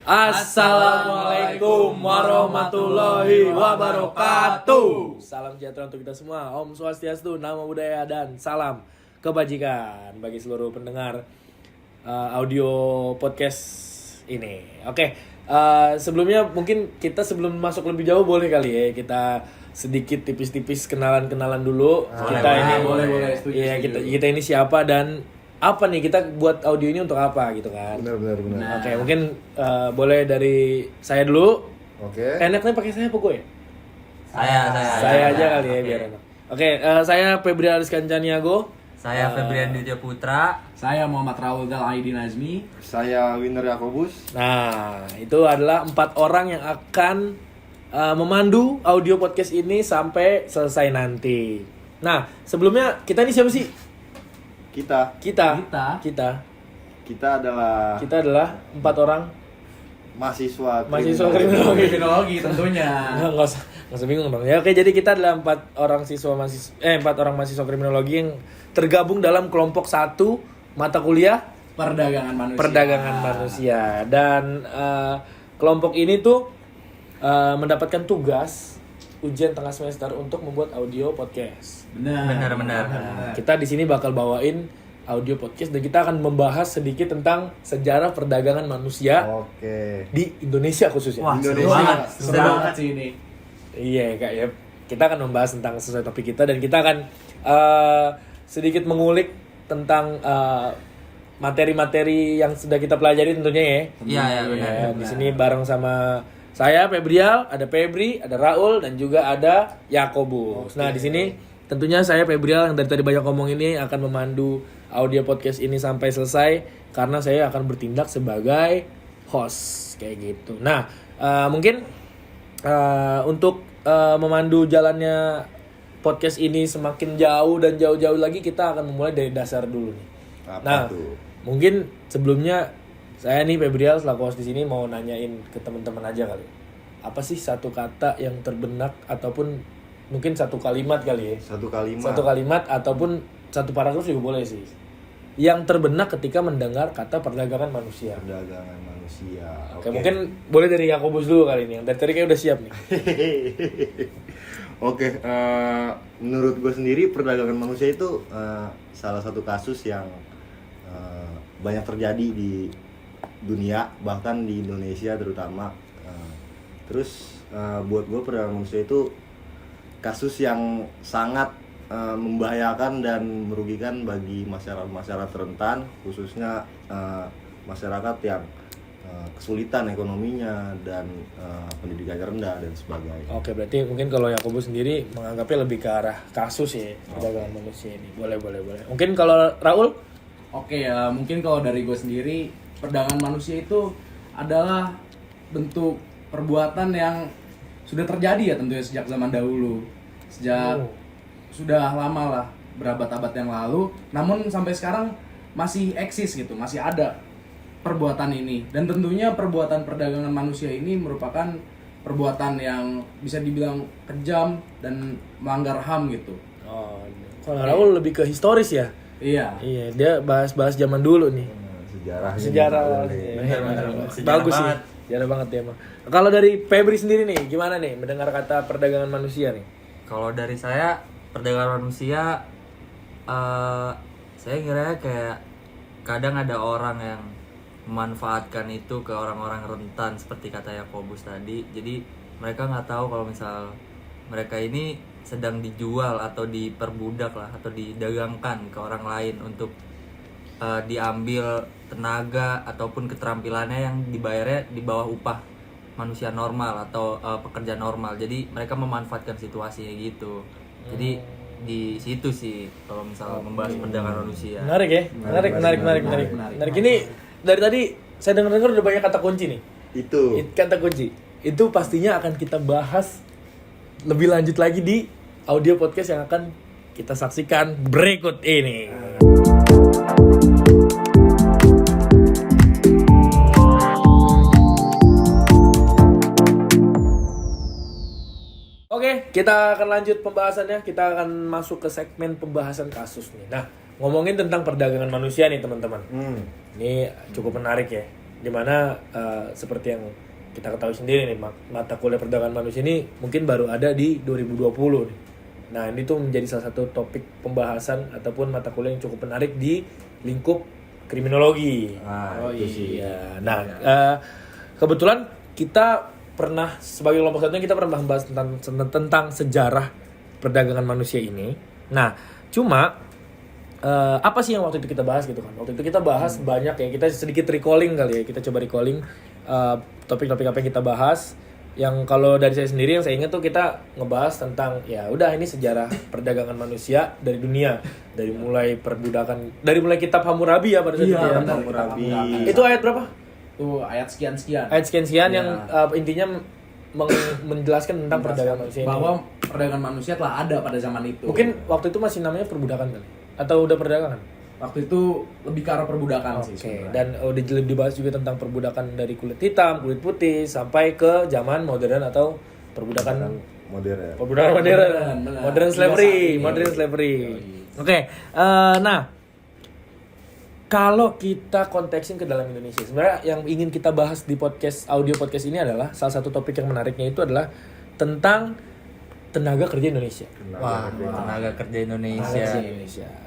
Assalamualaikum warahmatullahi wabarakatuh. Salam sejahtera untuk kita semua. Om Swastiastu, Namo Buddhaya, dan salam kebajikan bagi seluruh pendengar audio podcast ini. Oke, sebelumnya mungkin kita sebelum masuk lebih jauh boleh kali ya kita sedikit tipis-tipis kenalan-kenalan dulu. Boleh. Iya, kita ini siapa dan apa nih, kita buat audio ini untuk apa gitu kan. Benar. Oke, mungkin boleh dari saya dulu. Oke. Enaknya pakai saya apa gue? Saya Aja kali ya, biar enak. Oke, saya Febrial Kancaniago. Saya Febrian Ditya Putra. Saya Muhammad Raul Aidin Azmi. Saya Winner Yakobus. Nah, itu adalah 4 orang yang akan memandu audio podcast ini sampai selesai nanti. Nah, sebelumnya kita ini siapa sih? Kita adalah 4 orang mahasiswa kriminologi. Tentunya. Nggak usah bingung dong. Ya, oke, jadi kita adalah 4 orang mahasiswa kriminologi yang tergabung dalam kelompok 1 mata kuliah Perdagangan manusia. Dan kelompok ini tuh mendapatkan tugas ujian tengah semester untuk membuat audio podcast. Benar. Kita di sini bakal bawain audio podcast dan kita akan membahas sedikit tentang sejarah perdagangan manusia di Indonesia khususnya. Wah, Indonesia. Seru banget sih ini. Iya, Kak, ya. Kita akan membahas tentang sesuai topik kita dan kita akan sedikit mengulik tentang materi-materi yang sudah kita pelajari tentunya ya. Iya, benar. Di sini bareng sama saya Febrial, ada Febri, ada Raul dan juga ada Yakobus. Nah, di sini tentunya saya Febrial yang dari tadi banyak ngomong ini akan memandu audio podcast ini sampai selesai karena saya akan bertindak sebagai host kayak gitu. Nah, mungkin untuk memandu jalannya podcast ini semakin jauh dan jauh-jauh lagi, kita akan memulai dari dasar dulu nih. Apa tuh? Mungkin sebelumnya saya nih Febrial selaku host di sini mau nanyain ke teman-teman aja kali. Apa sih satu kata yang terbenak ataupun mungkin satu kalimat kali ya? Satu kalimat ataupun satu paragraf juga boleh sih. Yang terbenak ketika mendengar kata perdagangan manusia. Oke, mungkin boleh dari Yakobus dulu kali ini. Yang dari tadi kayak udah siap nih. Oke, menurut gue sendiri perdagangan manusia itu salah satu kasus yang banyak terjadi di dunia, bahkan di Indonesia terutama. Terus buat gue perdagangan manusia itu kasus yang sangat membahayakan dan merugikan bagi masyarakat rentan, khususnya masyarakat yang kesulitan ekonominya dan pendidikannya rendah dan sebagainya. Oke, berarti mungkin kalau Yakobus sendiri menganggapnya lebih ke arah kasus ya perdagangan manusia ini. Boleh. Mungkin kalau Raul? Oke ya, mungkin kalau dari gue sendiri, perdagangan manusia itu adalah bentuk perbuatan yang sudah terjadi ya tentunya sejak zaman dahulu. Sudah lama lah, berabad-abad yang lalu. Namun sampai sekarang masih eksis gitu, masih ada perbuatan ini. Dan tentunya perbuatan perdagangan manusia ini merupakan perbuatan yang bisa dibilang kejam dan melanggar HAM gitu. Oh, kalau Raul lebih ke historis ya? Iya, dia bahas zaman dulu nih. Sejarah. Benar. Bagus sih. Sejarah banget ya, emang. Kalau dari Febri sendiri nih, gimana nih mendengar kata perdagangan manusia nih? Kalau dari saya, perdagangan manusia, saya kira kayak kadang ada orang yang memanfaatkan itu ke orang-orang rentan seperti kata Yakobus tadi. Jadi mereka nggak tahu kalau misal mereka ini sedang dijual atau diperbudak lah atau didagangkan ke orang lain untuk diambil tenaga ataupun keterampilannya yang dibayarnya di bawah upah manusia normal atau pekerja normal. Jadi mereka memanfaatkan situasinya gitu. Jadi di situ sih kalau misal membahas perdagangan manusia. Menarik ya? Menarik. Ini dari tadi saya dengar udah banyak kata kunci nih. Kata kunci. Itu pastinya akan kita bahas lebih lanjut lagi di audio podcast yang akan kita saksikan berikut ini. Oke, kita akan lanjut pembahasannya. Kita akan masuk ke segmen pembahasan kasus nih. Nah, ngomongin tentang perdagangan manusia nih teman-teman. Ini cukup menarik ya. dimana seperti yang kita ketahui sendiri nih, mata kuliah perdagangan manusia ini mungkin baru ada di 2020 nih. Nah ini tuh menjadi salah satu topik pembahasan ataupun mata kuliah yang cukup menarik di lingkup kriminologi. Itu sih. Iya. Nah kebetulan kita pernah sebagai kelompok satunya kita pernah membahas tentang sejarah perdagangan manusia ini. Nah cuma apa sih yang waktu itu kita bahas gitu kan? Waktu itu kita bahas banyak ya, kita sedikit recalling kali ya, kita coba recalling topik-topik apa yang kita bahas. Yang kalau dari saya sendiri yang saya ingat tuh kita ngebahas tentang ya udah ini sejarah perdagangan manusia dari dunia, dari mulai perbudakan, dari mulai kitab Hammurabi ya pada saat itu ya. Hammurabi. Itu ayat berapa? Tuh ayat sekian-sekian. Ayat sekian-sekian Ya. yang intinya menjelaskan tentang perdagangan manusia ini. Bahwa perdagangan manusia telah ada pada zaman itu. Mungkin waktu itu masih namanya perbudakan kali, atau udah perdagangan? Waktu itu lebih ke arah perbudakan sih Oke, sebenarnya. dan udah dibahas juga tentang perbudakan dari kulit hitam, kulit putih sampai ke zaman modern atau perbudakan Modern. modern, benar. modern Hingga slavery, saat ini. modern slavery. Oke, nah kalau kita konteksin ke dalam Indonesia, sebenarnya yang ingin kita bahas di audio podcast ini adalah salah satu topik yang menariknya itu adalah tentang tenaga kerja Indonesia. Wah, tenaga kerja Indonesia.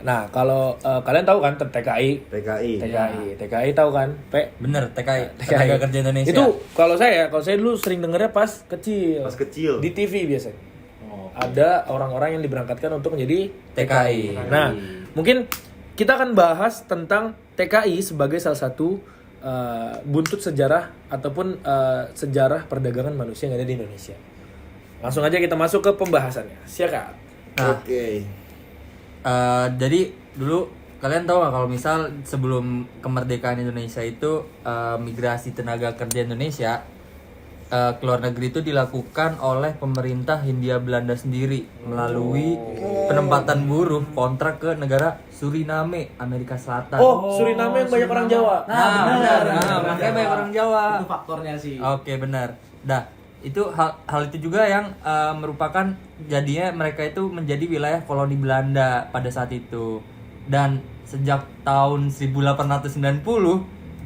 Nah, kalau kalian tahu kan TKI, TKI tahu kan, P? Bener, tenaga kerja Indonesia. Itu kalau saya dulu sering dengernya pas kecil. Pas kecil. Di TV biasanya. Ada orang-orang yang diberangkatkan untuk menjadi TKI. Nah, mungkin kita akan bahas tentang TKI sebagai salah satu buntut sejarah ataupun sejarah perdagangan manusia yang ada di Indonesia. Langsung aja kita masuk ke pembahasannya. Silakan. Nah, Oke. jadi dulu kalian tahu nggak kalau misal sebelum kemerdekaan Indonesia itu migrasi tenaga kerja Indonesia ke luar negeri itu dilakukan oleh pemerintah Hindia Belanda sendiri melalui penempatan buruh kontrak ke negara Suriname, Amerika Selatan. Oh, Suriname yang banyak orang Jawa. Nah, benar. Makanya banyak orang Jawa. Itu faktornya sih. Oke, benar. Nah, itu hal itu juga yang merupakan jadinya mereka itu menjadi wilayah koloni Belanda pada saat itu. Dan sejak tahun 1890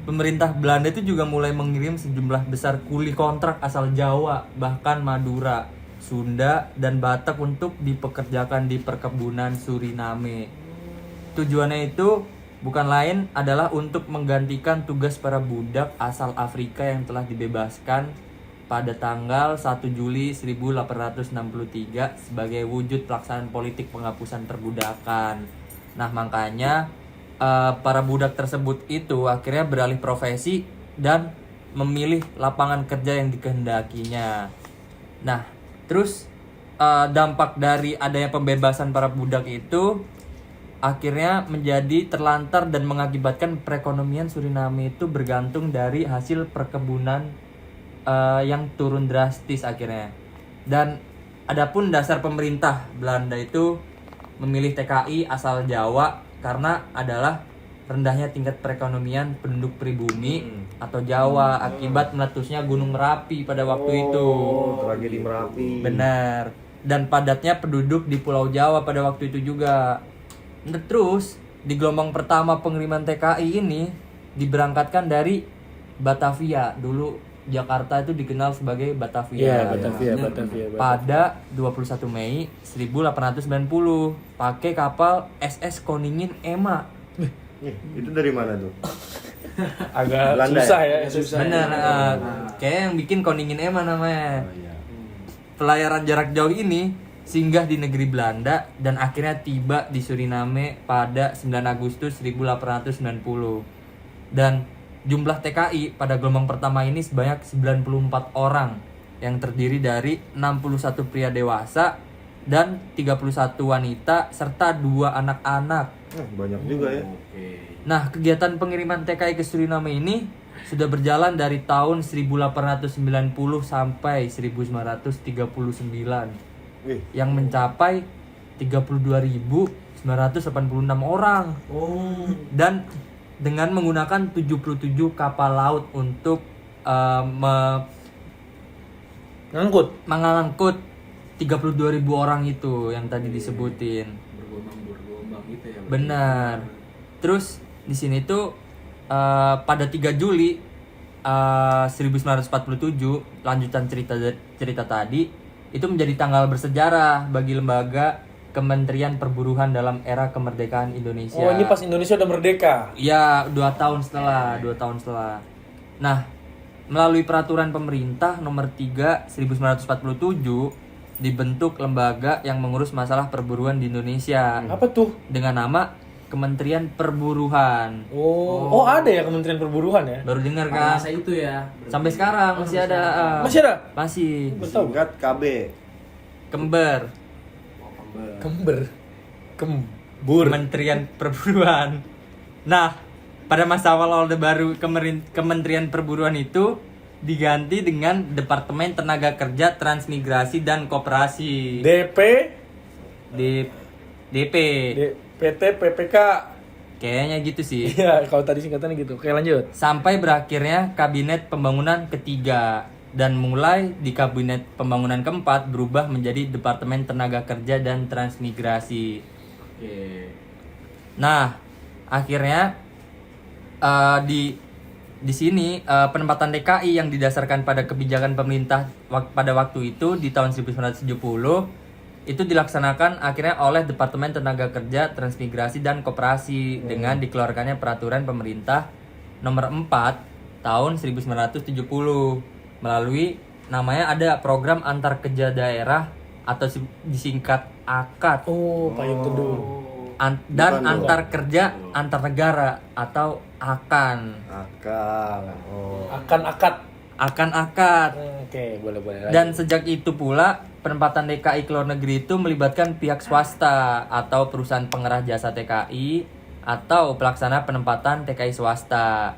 pemerintah Belanda itu juga mulai mengirim sejumlah besar kuli kontrak asal Jawa, bahkan Madura, Sunda, dan Batak untuk dipekerjakan di perkebunan Suriname. Tujuannya itu bukan lain adalah untuk menggantikan tugas para budak asal Afrika yang telah dibebaskan pada tanggal 1 Juli 1863 sebagai wujud pelaksanaan politik penghapusan perbudakan. Nah, makanya para budak tersebut itu akhirnya beralih profesi dan memilih lapangan kerja yang dikehendakinya. Nah, terus dampak dari adanya pembebasan para budak itu akhirnya menjadi terlantar dan mengakibatkan perekonomian Suriname itu bergantung dari hasil perkebunan yang turun drastis akhirnya. Dan adapun dasar pemerintah Belanda itu memilih TKI asal Jawa karena adalah rendahnya tingkat perekonomian penduduk pribumi atau Jawa akibat meletusnya Gunung Merapi pada waktu itu. Tragedi Merapi. Benar. Dan padatnya penduduk di Pulau Jawa pada waktu itu juga. Nah, terus di gelombang pertama pengiriman TKI ini diberangkatkan dari Batavia. Dulu Jakarta itu dikenal sebagai Batavia. Batavia. Pada 21 Mei 1890 pakai kapal SS Koningin Ema. Itu dari mana tuh? Agak Belanda susah ya? ya. Benar, kayak yang bikin Koningin Ema namanya. Oh, iya. Pelayaran jarak jauh ini singgah di negeri Belanda dan akhirnya tiba di Suriname pada 9 Agustus 1890. Dan jumlah TKI pada gelombang pertama ini sebanyak 94 orang yang terdiri dari 61 pria dewasa dan 31 wanita serta 2 anak-anak. Banyak juga ya. Nah, kegiatan pengiriman TKI ke Suriname ini sudah berjalan dari tahun 1890 sampai 1939 yang mencapai 32.986 orang. Dan dengan menggunakan 77 kapal laut untuk mengangkut 32.000 orang itu yang tadi disebutin. Bergombang gitu ya. Benar. Terus di sini tuh pada 3 Juli 1947 lanjutan cerita tadi itu menjadi tanggal bersejarah bagi lembaga Kementerian Perburuhan dalam era kemerdekaan Indonesia. Oh, ini pas Indonesia udah merdeka. Ya, 2 tahun setelah. Nah, melalui peraturan pemerintah nomor 3 1947 dibentuk lembaga yang mengurus masalah perburuan di Indonesia Apa tuh? dengan nama Kementerian Perburuhan. Oh, ada ya Kementerian Perburuhan ya? Baru dengar Pada kan? masa itu ya. Sampai sekarang masih ada. Masih ada? Masih. Singkat KB. Kember. Kembur. Kementerian Perburuan. Nah, pada masa awal Orde Baru Kementerian Perburuan itu diganti dengan Departemen Tenaga Kerja Transmigrasi dan Koperasi. DP, DP. PT, PPK. Kayaknya gitu sih. Iya, kalau tadi singkatannya gitu. Oke, lanjut. Sampai berakhirnya Kabinet Pembangunan ketiga dan mulai di Kabinet Pembangunan keempat berubah menjadi Departemen Tenaga Kerja dan Transmigrasi. Oke. Nah, akhirnya di sini penempatan TKI yang didasarkan pada kebijakan pemerintah pada waktu itu di tahun 1970 itu dilaksanakan akhirnya oleh Departemen Tenaga Kerja, Transmigrasi dan Koperasi dengan dikeluarkannya peraturan pemerintah nomor 4 tahun 1970 melalui namanya ada program antar kerja daerah atau disingkat AKAD. Oh, payung teduh. Dan antar kerja antar negara atau AKAN. Akan akad. Akan AKAD. Oke, boleh. Dan sejak itu pula penempatan TKI ke luar negeri itu melibatkan pihak swasta atau perusahaan pengerah jasa TKI atau pelaksana penempatan TKI swasta.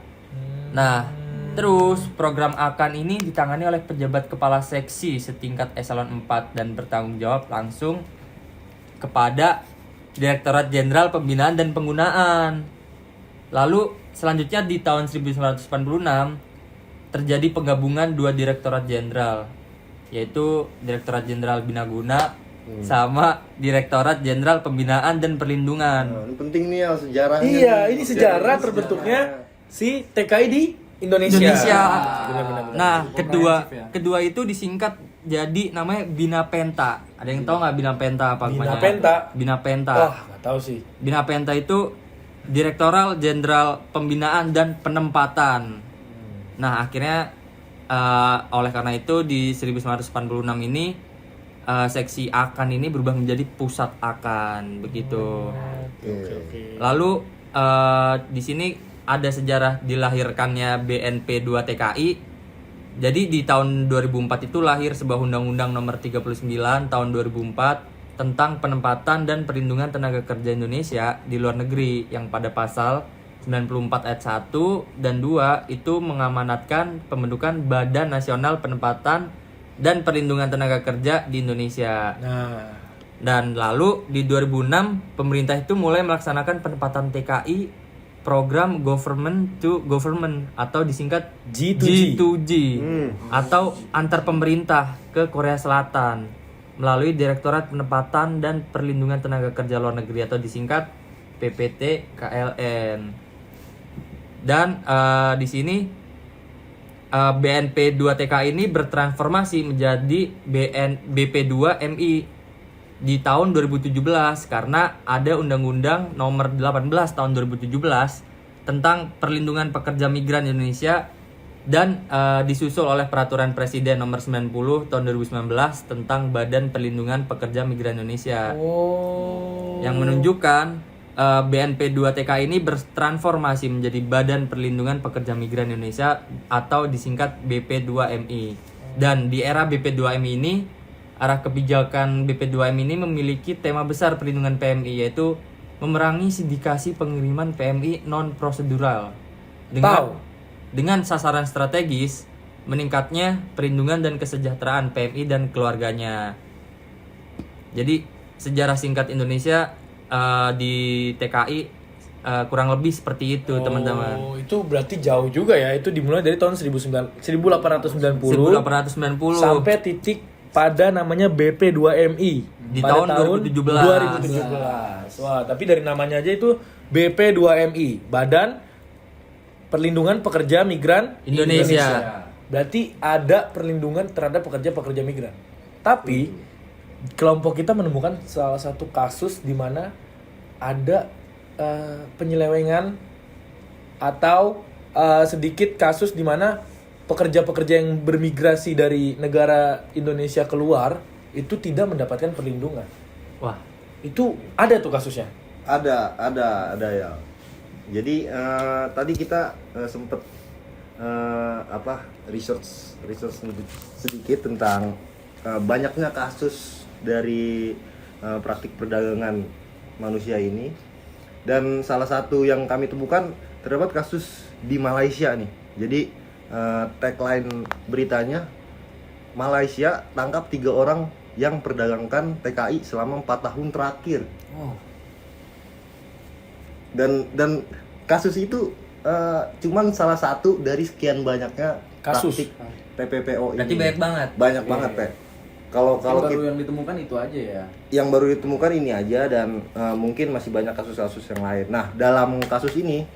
Nah, terus program AKAN ini ditangani oleh pejabat kepala seksi setingkat eselon 4 dan bertanggung jawab langsung kepada Direktorat Jenderal Pembinaan dan Penggunaan. Lalu selanjutnya di tahun 1986 terjadi penggabungan 2 direktorat jenderal, yaitu Direktorat Jenderal Binaguna sama Direktorat Jenderal Pembinaan dan Perlindungan. Ini penting nih ya sejarahnya. Iya, ini sejarah terbentuknya si TKI di Indonesia. Benar. Nah, Komprehensif ya. kedua itu disingkat jadi namanya Binapenta. Ada yang tahu nggak Binapenta apa? Binapenta? Binapenta. Wah, nggak tahu sih. Binapenta itu Direktoral Jenderal Pembinaan dan Penempatan. Nah, akhirnya oleh karena itu di 1986 ini seksi AKAN ini berubah menjadi pusat AKAN begitu. Oke. Lalu di sini ada sejarah dilahirkannya BNP 2 TKI. Jadi di tahun 2004 itu lahir sebuah undang-undang nomor 39 tahun 2004 tentang penempatan dan perlindungan tenaga kerja Indonesia di luar negeri yang pada pasal 94 ayat 1 dan 2 itu mengamanatkan pembentukan Badan Nasional Penempatan dan Perlindungan Tenaga Kerja di Indonesia. Nah, Dan lalu di 2006 pemerintah itu mulai melaksanakan penempatan TKI program government to government atau disingkat G2G atau antar pemerintah ke Korea Selatan melalui Direktorat Penempatan dan Perlindungan Tenaga Kerja Luar Negeri atau disingkat PPT KLN. Dan di sini BNP 2 TKI ini bertransformasi menjadi BP2 MI di tahun 2017 karena ada Undang-Undang Nomor 18 tahun 2017 tentang perlindungan pekerja migran Indonesia dan disusul oleh Peraturan Presiden Nomor 90 tahun 2019 tentang Badan Perlindungan Pekerja Migran Indonesia. Yang menunjukkan BNP 2 TKI ini bertransformasi menjadi Badan Perlindungan Pekerja Migran Indonesia atau disingkat BP2MI. Dan di era BP2MI ini arah kebijakan BP2M ini memiliki tema besar perlindungan PMI yaitu memerangi sindikasi pengiriman PMI non prosedural dengan sasaran strategis meningkatnya perlindungan dan kesejahteraan PMI dan keluarganya. Jadi sejarah singkat Indonesia di TKI kurang lebih seperti itu teman-teman. Oh, itu berarti jauh juga ya. Itu dimulai dari tahun 1890 sampai titik pada namanya BP2MI di pada tahun 2017. Wah, tapi dari namanya aja itu BP2MI, Badan perlindungan pekerja migran Indonesia. Berarti ada perlindungan terhadap pekerja-pekerja migran. Tapi kelompok kita menemukan salah satu kasus di mana ada penyelewengan atau sedikit kasus di mana pekerja-pekerja yang bermigrasi dari negara Indonesia keluar itu tidak mendapatkan perlindungan. Wah, Itu ada tuh kasusnya. Ada ya. Jadi tadi kita sempet research sedikit tentang banyaknya kasus dari praktik perdagangan manusia ini, dan salah satu yang kami temukan terdapat kasus di Malaysia nih. Jadi tagline beritanya, Malaysia tangkap 3 orang yang perdagangkan TKI selama 4 tahun terakhir. Dan kasus itu cuman salah satu dari sekian banyaknya Kasus. praktik TPPO ini. berarti banyak banget. Banyak banget, Pe. Kalau Baru yang ditemukan itu aja ya. yang baru ditemukan ini aja, dan mungkin masih banyak kasus-kasus yang lain. Nah, dalam kasus ini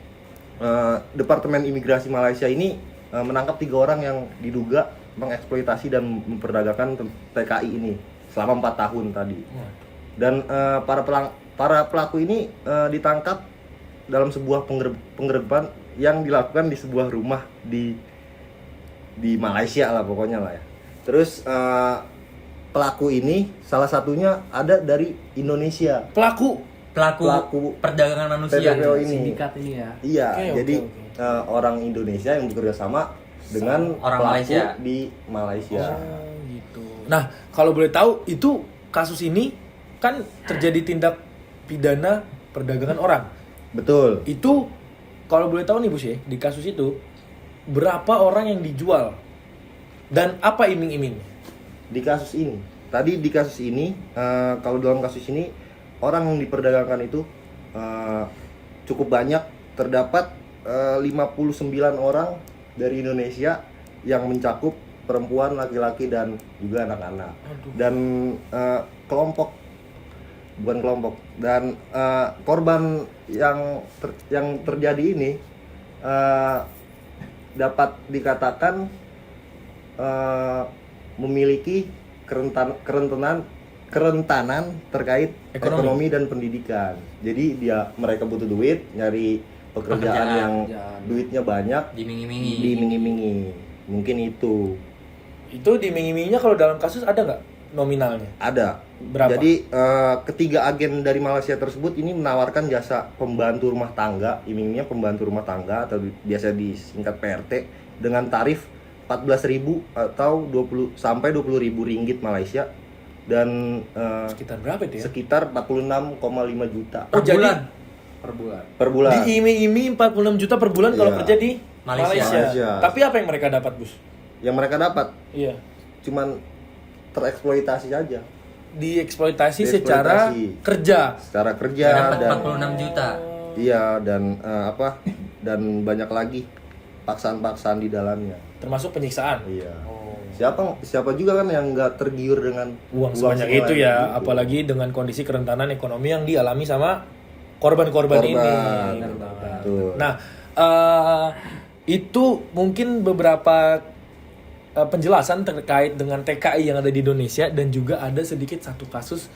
Departemen Imigrasi Malaysia ini menangkap 3 orang yang diduga mengeksploitasi dan memperdagangkan TKI ini selama 4 tahun tadi. Dan para pelaku ini ditangkap dalam sebuah penggerebekan yang dilakukan di sebuah rumah di Malaysia lah pokoknya lah ya. Terus pelaku ini salah satunya ada dari Indonesia. Pelaku Pelaku perdagangan manusia. TPPO ini. Sindikat ini ya. Iya, Oke, jadi oke. orang Indonesia yang bekerja sama dengan Orang pelaku Malaysia. di Malaysia. Oh, gitu. Nah, kalau boleh tahu itu kasus ini kan terjadi tindak pidana perdagangan orang. Betul. Itu kalau boleh tahu nih Bus ya, di kasus itu berapa orang yang dijual dan apa iming-iming? Di kasus ini, kalau dalam kasus ini orang yang diperdagangkan itu cukup banyak. Terdapat 59 orang dari Indonesia yang mencakup perempuan, laki-laki, dan juga anak-anak. Dan korban yang terjadi ini dapat dikatakan memiliki kerentanan terkait ekonomi dan pendidikan. Jadi mereka butuh duit, nyari pekerjaan yang duitnya banyak, diiming-imingi. Mungkin itu. Itu diiming-iminginya kalau dalam kasus ada nggak nominalnya? Ada. Berapa? Jadi ketiga agen dari Malaysia tersebut ini menawarkan jasa pembantu rumah tangga, imingnya pembantu rumah tangga atau biasa disingkat PRT, dengan tarif 14.000 atau 20 sampai 20.000 ringgit Malaysia, dan Sekitar berapa itu ya? sekitar 46,5 juta Oh, jadi per bulan. diiming-iming 46 juta per bulan kalau Iya. kerja di Malaysia. Malaysia. Tapi apa yang mereka dapat, Bus? Yang mereka dapat Iya. cuman tereksploitasi saja, Dieksploitasi Dieksploitasi. secara kerja. secara kerja Dapat dan 46 juta. iya, dan dan banyak lagi paksaan-paksaan di dalamnya. Termasuk penyiksaan. Iya. Oh. Siapa juga kan yang nggak tergiur dengan Uang sebanyak itu sebanyak ya, itu. apalagi dengan kondisi kerentanan ekonomi yang dialami sama korban-korban ini. Bener banget. Betul. Nah, itu mungkin beberapa penjelasan terkait dengan TKI yang ada di Indonesia, dan juga ada sedikit satu kasus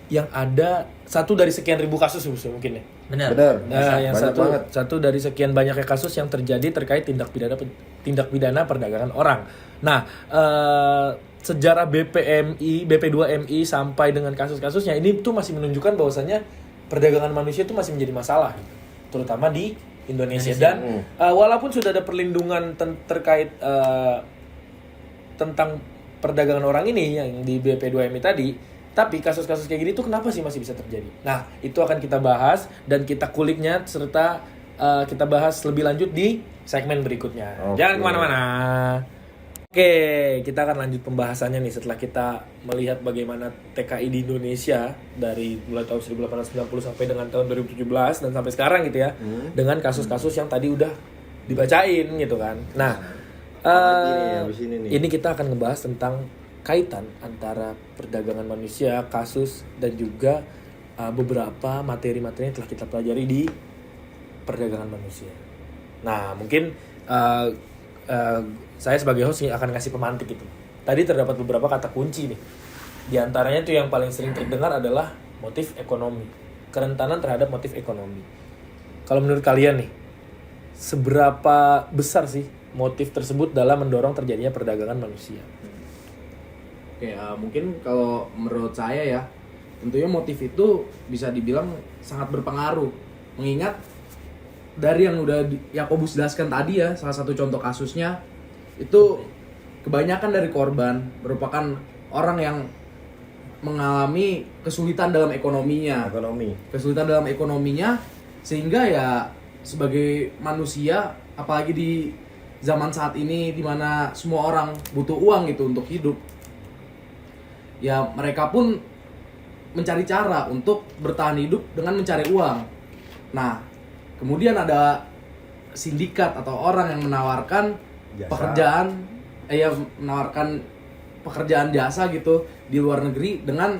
yang ada satu dari sekian ribu kasus mungkin ya. Benar. Benar. Nah, yang banyak banget. satu dari sekian banyaknya kasus yang terjadi terkait tindak pidana perdagangan orang. Nah, sejarah BP2MI sampai dengan kasus-kasusnya ini tuh masih menunjukkan bahwasannya perdagangan manusia itu masih menjadi masalah, gitu. Terutama di Indonesia. Dan walaupun sudah ada perlindungan terkait tentang perdagangan orang ini yang di BP2MI tadi, tapi kasus-kasus kayak gini tuh kenapa sih masih bisa terjadi? Nah, itu akan kita bahas dan kita kuliknya serta kita bahas lebih lanjut di segmen berikutnya. Oke. Jangan kemana-mana. Oke, kita akan lanjut pembahasannya nih setelah kita melihat bagaimana TKI di Indonesia dari mulai tahun 1890 sampai dengan tahun 2017 dan sampai sekarang gitu ya, dengan kasus-kasus yang tadi udah dibacain gitu kan. Nah, Apalagi nih, habis ini nih. ini kita akan ngebahas tentang kaitan antara perdagangan manusia, kasus, dan juga beberapa materi-materi yang telah kita pelajari di perdagangan manusia. Nah, mungkin saya sebagai host akan kasih pemantik itu. Tadi terdapat beberapa kata kunci nih. Di antaranya tuh yang paling sering terdengar adalah motif ekonomi. Kerentanan terhadap motif ekonomi. Kalau menurut kalian nih, seberapa besar sih motif tersebut dalam mendorong terjadinya perdagangan manusia? Oke, mungkin kalau menurut saya ya, tentunya motif itu bisa dibilang sangat berpengaruh. Mengingat dari yang udah Yakobus jelaskan tadi ya, salah satu contoh kasusnya itu kebanyakan dari korban merupakan orang yang mengalami kesulitan dalam ekonominya. Kesulitan dalam ekonominya, sehingga ya sebagai manusia, apalagi di zaman saat ini di mana semua orang butuh uang gitu untuk hidup, ya mereka pun mencari cara untuk bertahan hidup dengan mencari uang. Nah, kemudian ada sindikat atau orang yang menawarkan pekerjaan jasa gitu di luar negeri dengan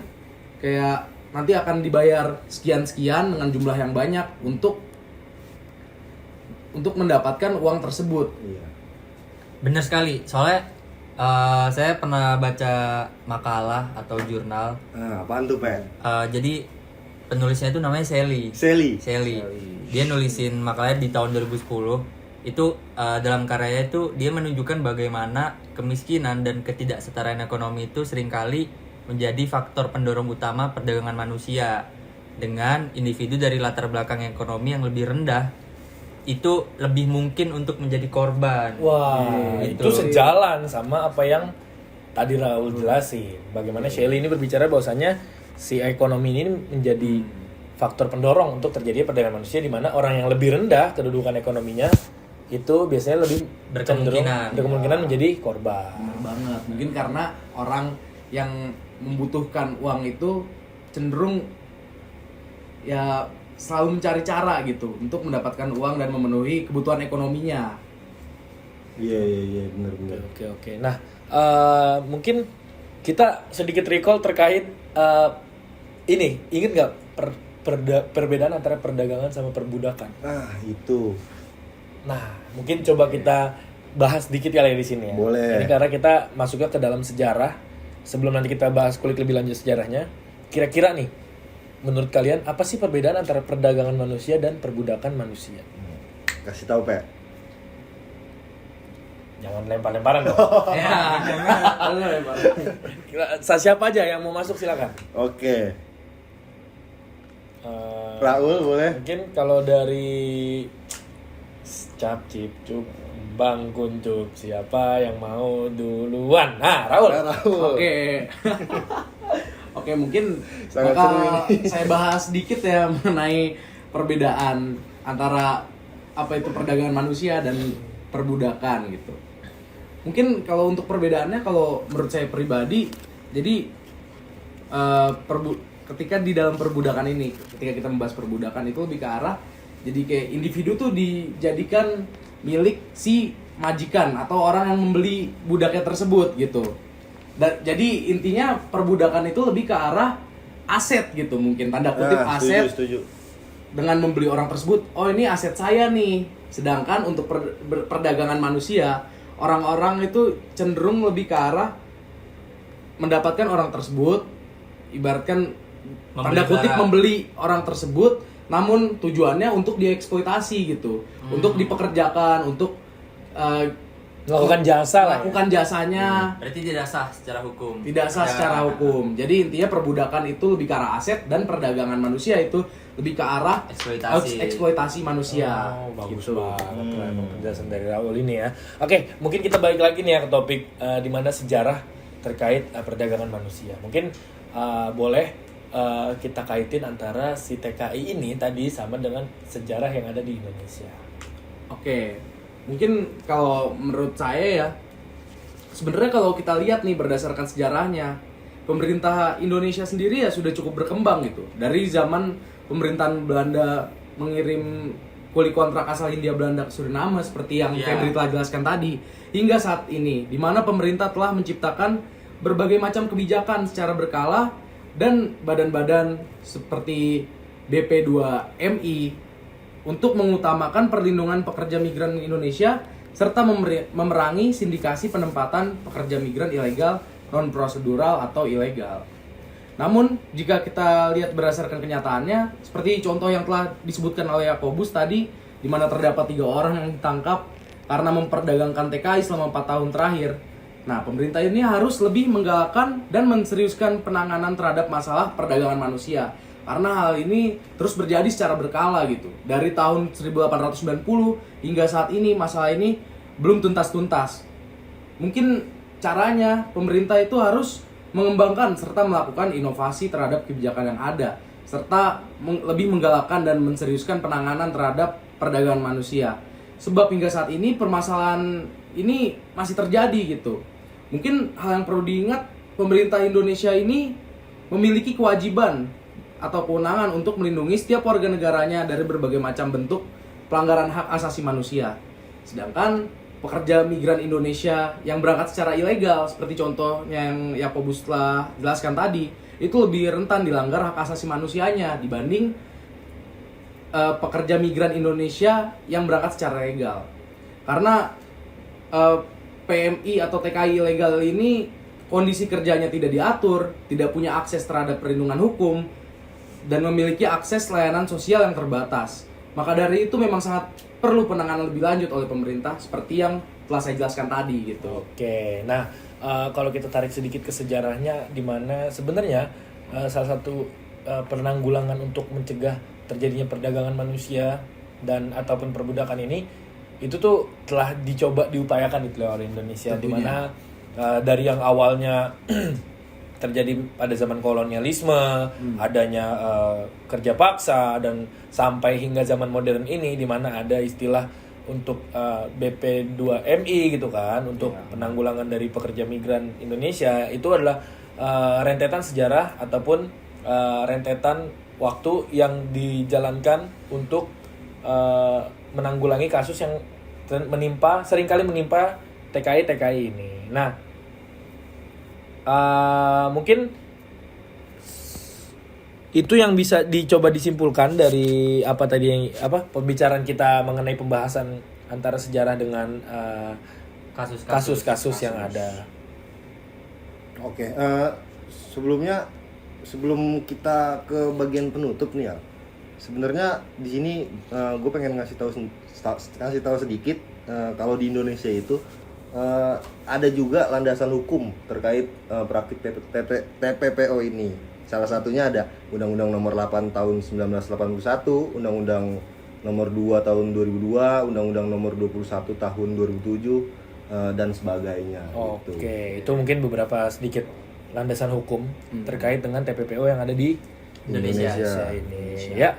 kayak nanti akan dibayar sekian-sekian dengan jumlah yang banyak untuk mendapatkan uang tersebut. Iya. Bener sekali, soalnya saya pernah baca makalah atau jurnal. Apaan tuh, Pak? Jadi penulisnya itu namanya Sally. Dia nulisin makalahnya di tahun 2010. Itu dalam karyanya itu dia menunjukkan bagaimana kemiskinan dan ketidaksetaraan ekonomi itu seringkali menjadi faktor pendorong utama perdagangan manusia, dengan individu dari latar belakang ekonomi yang lebih rendah itu lebih mungkin untuk menjadi korban. Wah, itu sejalan sama apa yang tadi Raul jelasin. Bagaimana Shelly ini berbicara bahwasanya si ekonomi ini menjadi faktor pendorong untuk terjadinya perdagangan manusia, di mana orang yang lebih rendah kedudukan ekonominya itu biasanya lebih berkemungkinan menjadi korban. Benar banget. Mungkin karena orang yang membutuhkan uang itu cenderung ya selalu mencari cara gitu untuk mendapatkan uang dan memenuhi kebutuhan ekonominya. Iya, benar. Oke. Nah, mungkin kita sedikit recall terkait ini. Ingat nggak perbedaan antara perdagangan sama perbudakan? Itu. Nah, mungkin coba kita bahas sedikit kali ya di sini ya. Boleh. Ini karena kita masuknya ke dalam sejarah. Sebelum nanti kita bahas kulik lebih lanjut sejarahnya, kira-kira nih, menurut kalian apa sih perbedaan antara perdagangan manusia dan perbudakan manusia? Kasih tahu, Pak. Jangan lempar-lemparan dong. Ya. Siapa aja yang mau masuk silakan. Oke. Raul boleh? Mungkin kalau dari Cap Cip Cup Bang Kuncup, siapa yang mau duluan? Nah, Raul. Oke, mungkin Sangat bakal seru ini. saya bahas sedikit ya mengenai perbedaan antara apa itu perdagangan manusia dan perbudakan gitu. Mungkin kalau untuk perbedaannya, kalau menurut saya pribadi, jadi ketika di dalam perbudakan ini, ketika kita membahas perbudakan itu lebih ke arah jadi kayak individu tuh dijadikan milik si majikan atau orang yang membeli budaknya tersebut gitu. Jadi intinya perbudakan itu lebih ke arah aset gitu, mungkin tanda kutip aset. Setuju. Dengan membeli orang tersebut, oh ini aset saya nih. Sedangkan untuk perdagangan manusia, orang-orang itu cenderung lebih ke arah mendapatkan orang tersebut, ibaratkan tanda kutip membeli orang tersebut, namun tujuannya untuk dieksploitasi gitu, untuk dipekerjakan, untuk melakukan jasa lah. Melakukan jasanya. Berarti tidak sah secara hukum. Tidak sah secara hukum. Jadi intinya perbudakan itu lebih ke arah aset dan perdagangan manusia itu lebih ke arah eksploitasi manusia. Oh, bagus gitu. banget lah emang penjelasan dari Raul ini ya. Oke, mungkin kita balik lagi nih ya ke topik di mana sejarah terkait perdagangan manusia. Mungkin boleh kita kaitin antara si TKI ini tadi sama dengan sejarah yang ada di Indonesia. Oke, mungkin kalau menurut saya ya, sebenarnya kalau kita lihat nih berdasarkan sejarahnya, pemerintah Indonesia sendiri ya sudah cukup berkembang gitu. Dari zaman pemerintahan Belanda mengirim kuli kontrak asal Hindia Belanda ke Suriname seperti yang Febri telah jelaskan tadi, hingga saat ini, di mana pemerintah telah menciptakan berbagai macam kebijakan secara berkala dan badan-badan seperti BP2MI untuk mengutamakan perlindungan pekerja migran Indonesia serta memerangi sindikasi penempatan pekerja migran ilegal, non-prosedural atau ilegal. Namun, jika kita lihat berdasarkan kenyataannya, seperti contoh yang telah disebutkan oleh Yakobus tadi, di mana terdapat 3 orang yang ditangkap karena memperdagangkan TKI selama 4 tahun terakhir. Nah, pemerintah ini harus lebih menggalakkan dan menseriuskan penanganan terhadap masalah perdagangan manusia. Karena hal ini terus terjadi secara berkala gitu. Dari tahun 1890 hingga saat ini masalah ini belum tuntas-tuntas. Mungkin caranya pemerintah itu harus mengembangkan serta melakukan inovasi terhadap kebijakan yang ada, serta lebih menggalakkan dan menseriuskan penanganan terhadap perdagangan manusia. Sebab hingga saat ini permasalahan ini masih terjadi gitu. Mungkin hal yang perlu diingat, pemerintah Indonesia ini memiliki kewajiban atau kewenangan untuk melindungi setiap warga negaranya dari berbagai macam bentuk pelanggaran hak asasi manusia. Sedangkan pekerja migran Indonesia yang berangkat secara ilegal, seperti contohnya yang Yakobus telah jelaskan tadi, itu lebih rentan dilanggar hak asasi manusianya dibanding pekerja migran Indonesia yang berangkat secara legal. Karena PMI atau TKI ilegal ini kondisi kerjanya tidak diatur, tidak punya akses terhadap perlindungan hukum, dan memiliki akses layanan sosial yang terbatas. Maka dari itu memang sangat perlu penanganan lebih lanjut oleh pemerintah seperti yang telah saya jelaskan tadi gitu. Oke, nah kalau kita tarik sedikit ke sejarahnya, di mana sebenarnya salah satu penanggulangan untuk mencegah terjadinya perdagangan manusia dan ataupun perbudakan ini itu tuh telah dicoba diupayakan gitu oleh Indonesia, di mana dari yang awalnya terjadi pada zaman kolonialisme, adanya kerja paksa, dan sampai hingga zaman modern ini di mana ada istilah untuk BP2MI gitu kan, untuk penanggulangan dari pekerja migran Indonesia. Itu adalah rentetan sejarah ataupun rentetan waktu yang dijalankan untuk menanggulangi kasus yang seringkali menimpa TKI ini. Nah, mungkin itu yang bisa dicoba disimpulkan dari pembicaraan kita mengenai pembahasan antara sejarah dengan kasus-kasus yang ada. Oke, sebelum kita ke bagian penutup nih ya, sebenarnya di sini gue pengen ngasih tahu sedikit kalau di Indonesia itu ada juga landasan hukum terkait praktik TPPO ini. Salah satunya ada Undang-Undang Nomor 8 Tahun 1981, Undang-Undang Nomor 2 Tahun 2002, Undang-Undang Nomor 21 Tahun 2007 dan sebagainya. Oke, gitu. itu mungkin beberapa sedikit landasan hukum terkait dengan TPPO yang ada di Indonesia ini. Ya,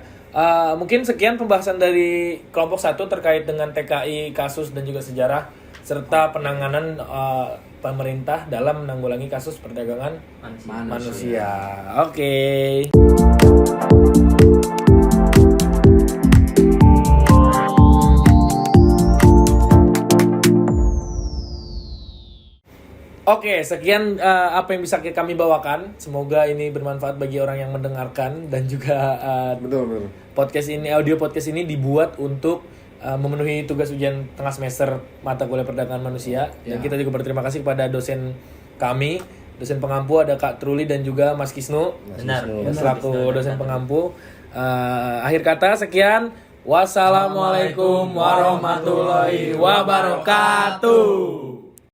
mungkin sekian pembahasan dari kelompok 1 terkait dengan TKI, kasus dan juga sejarah serta penanganan pemerintah dalam menanggulangi kasus perdagangan manusia. Oke. Oke, sekian apa yang bisa kami bawakan. Semoga ini bermanfaat bagi orang yang mendengarkan dan juga Betul. audio podcast ini dibuat untuk memenuhi tugas ujian tengah semester mata kuliah perdagangan manusia. Dan kita juga berterima kasih kepada dosen kami, dosen pengampu, ada Kak Truli dan juga Mas Kisnu. Benar. Selaku dosen pengampu. Akhir kata sekian. Wassalamualaikum warahmatullahi wabarakatuh.